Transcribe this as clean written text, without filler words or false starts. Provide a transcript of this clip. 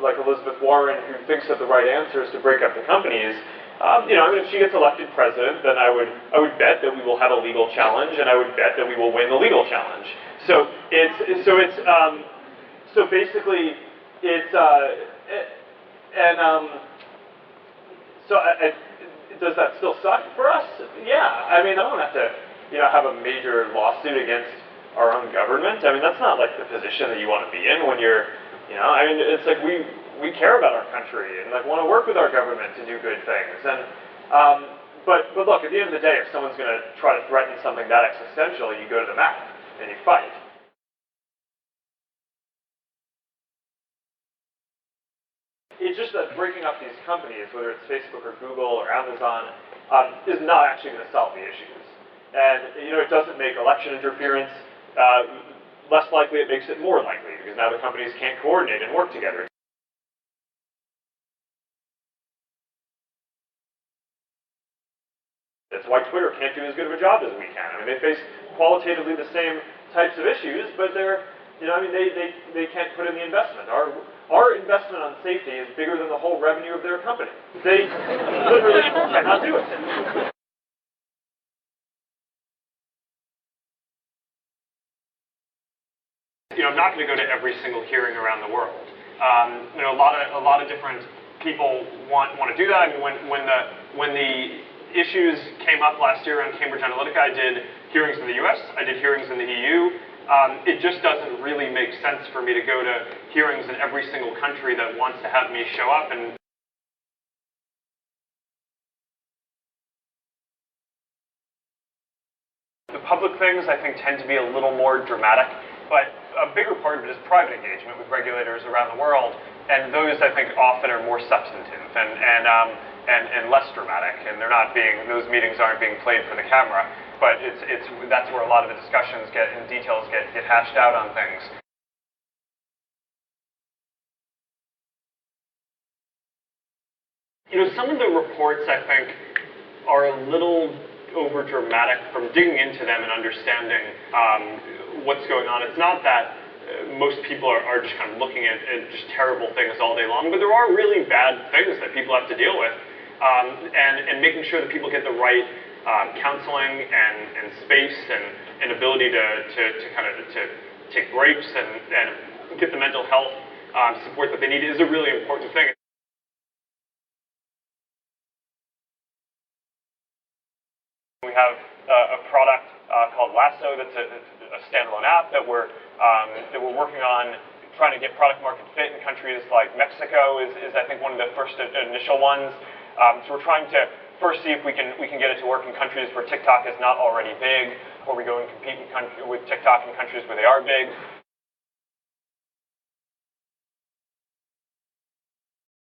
like Elizabeth Warren, who thinks that the right answer is to break up the companies, if she gets elected president, then I would bet that we will have a legal challenge, and I would bet that we will win the legal challenge. So basically it's does that still suck for us? Yeah. I mean, I don't have to have a major lawsuit against our own government. I mean, that's not like the position that you want to be in when you're it's like we care about our country and like want to work with our government to do good things. And but look, at the end of the day, if someone's going to try to threaten something that existential, you go to the mat and you fight. It's just that breaking up these companies, whether it's Facebook or Google or Amazon, is not actually going to solve the issues. And it doesn't make election interference less likely. It makes it more likely because now the companies can't coordinate and work together. That's why Twitter can't do as good of a job as we can. I mean, they face qualitatively the same types of issues, but they can't put in the investment. Our investment on safety is bigger than the whole revenue of their company. They literally cannot do it. I'm not going to go to every single hearing around the world. A lot of different people want to do that. I mean, when the issues came up last year on Cambridge Analytica, I did hearings in the US, I did hearings in the EU. It just doesn't really make sense for me to go to hearings in every single country that wants to have me show up. And the public things, I think, tend to be a little more dramatic, but a bigger part of it is private engagement with regulators around the world, and those, I think, often are more substantive and less dramatic, and those meetings aren't being played for the camera. But that's where a lot of the discussions and details get hashed out on things. Some of the reports, I think, are a little over dramatic from digging into them and understanding what's going on. It's not that most people are just kind of looking at just terrible things all day long, but there are really bad things that people have to deal with, and making sure that people get the right counseling and space and ability to take breaks and get the mental health support that they need is a really important thing. We have a product called Lasso that's a standalone app that we're working on, trying to get product market fit in countries like Mexico is I think one of the first initial ones. So we're trying to first see if we can get it to work in countries where TikTok is not already big, or we go and compete with TikTok in countries where they are big.